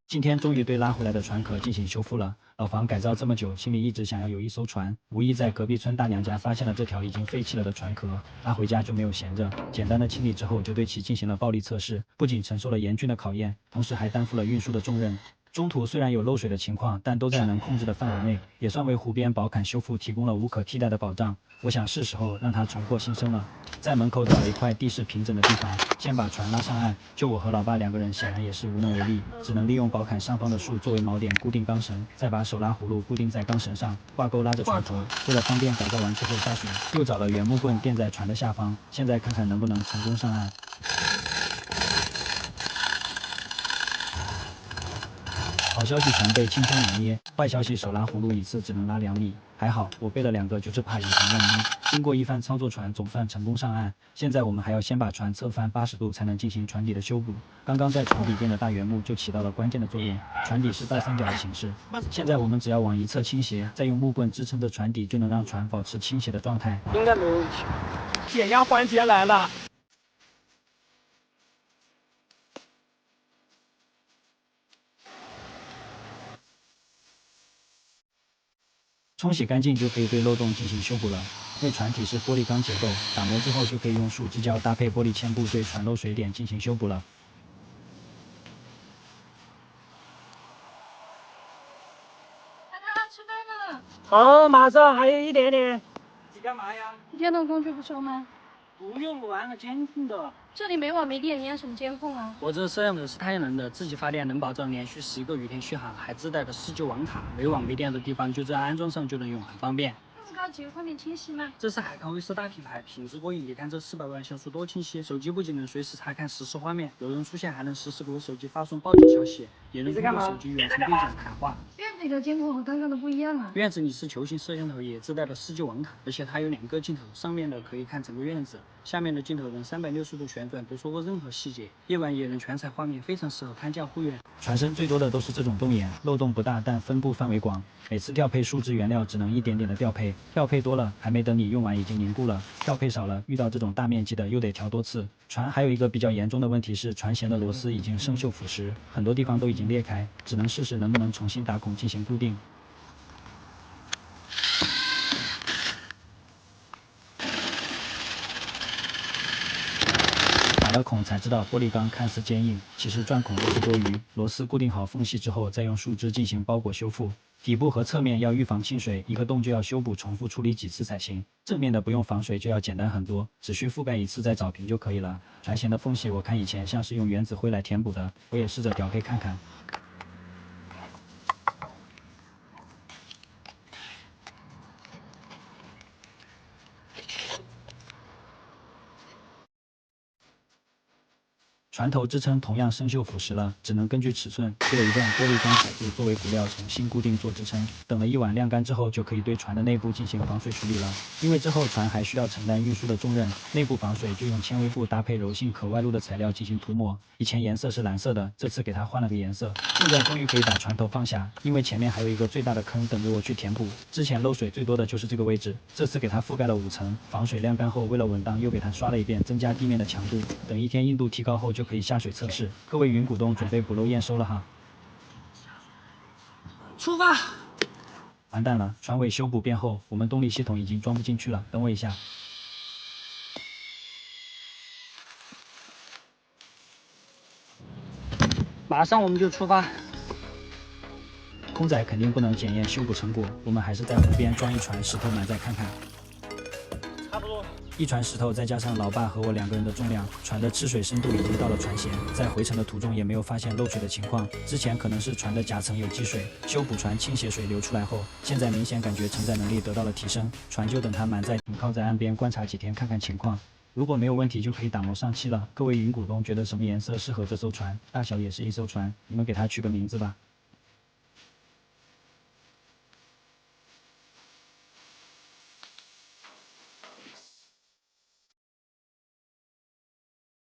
今天终于对拉回来的船壳进行修复了。老房改造这么久，心里一直想要有一艘船，无意在隔壁村大娘家发现了这条已经废弃了的船壳，拉回家就没有闲着。简单的清理之后，就对其进行了暴力测试，不仅承受了严峻的考验，同时还担负了运输的重任。中途虽然有漏水的情况，但都在能控制的范围内，也算为湖边保坎修复提供了无可替代的保障。我想是时候让它重获新生了。在门口找了一块地势平整的地方，先把船拉上岸。就我和老爸两个人显然也是无能为力，只能利用保坎上方的树作为锚点固定钢绳，再把手拉葫芦固定在钢绳上，挂钩拉着船头。为了方便改造完之后下水，又找了圆木棍垫在船的下方。现在看看能不能成功上岸。好消息，船被轻松拿捏；坏消息，手拉葫芦一次只能拉2米。还好我备了2个，就是怕以防万一。经过一番操作，船总算成功上岸。现在我们还要先把船侧翻80度，才能进行船底的修补。刚刚在船底垫的大圆木就起到了关键的作用。船底是倒三角的形式，现在我们只要往一侧倾斜，再用木棍支撑着船底，就能让船保持倾斜的状态。应该没问题。减压环节来了。冲洗干净就可以对漏洞进行修补了。内船体是玻璃钢结构，打磨之后就可以用树枝胶搭配玻璃纤布对船漏水点进行修补了。吃饭了。好，马上还有一点点。你干嘛呀？电动工具不收吗？不用，我安了监控的。这里没网没电，你安什么监控啊？我这摄像头是太阳能的，自己发电能保证连续11个雨天续航，还自带的4G 网卡，没网没电的地方就这样安装上就能用，很方便。这么高级，方便清晰吗？这是海康威视大品牌，品质过硬。你看这400万像素多清晰，手机不仅能随时查看实时画面，有人出现还能实时给我手机发送报警消息，也能通过手机远程对讲谈话。院子里的监控和刚刚的不一样啊。院子里是球形摄像头，也自带了4G 网卡，而且它有2个镜头，上面的可以看整个院子，下面的镜头能360度旋转，不错过任何细节。夜晚也能全彩画面，非常适合看家护院。船身最多的都是这种洞眼，漏洞不大，但分布范围广。每次调配树脂原料只能一点点的调配，调配多了还没等你用完已经凝固了，调配少了遇到这种大面积的又得调多次。船还有一个比较严重的问题是船舷的螺丝已经生锈腐蚀，很多地方都已经裂开，只能试试能不能重新打孔进行固定。打了孔才知道玻璃钢看似坚硬，其实钻孔都是多余。螺丝固定好缝隙之后，再用树枝进行包裹修复。底部和侧面要预防清水，一个洞就要修补重复处理几次才行。正面的不用防水就要简单很多，只需覆盖一次再找平就可以了。船舷的缝隙我看以前像是用原子灰来填补的，我也试着调配看看。船头支撑同样生锈腐蚀了，只能根据尺寸切了一段玻璃钢材柱作为骨料重新固定做支撑。等了一晚晾干之后，就可以对船的内部进行防水处理了。因为之后船还需要承担运输的重任，内部防水就用纤维布搭配柔性可外露的材料进行涂抹。以前颜色是蓝色的，这次给它换了个颜色。现在终于可以把船头放下，因为前面还有一个最大的坑等着我去填补。之前漏水最多的就是这个位置，这次给它覆盖了5层，防水晾干后为了稳当又给它刷了一遍，增加地面的强度。等1天硬度提高后就可以下水测试。各位云股东准备补漏验收了哈。出发！完蛋了，船尾修补变厚，我们动力系统已经装不进去了。等我一下。马上我们就出发。空载肯定不能检验修补成果，我们还是在湖边装一船石头满载看看。差不多。一船石头再加上老爸和我2个人的重量，船的吃水深度已经到了船舷，在回程的途中也没有发现漏水的情况。之前可能是船的夹层有积水，修补船倾斜水流出来后，现在明显感觉承载能力得到了提升，船就等它满载停靠在岸边观察几天看看情况。如果没有问题就可以打磨上漆了。各位云股东觉得什么颜色适合这艘船？大小也是一艘船，你们给它取个名字吧。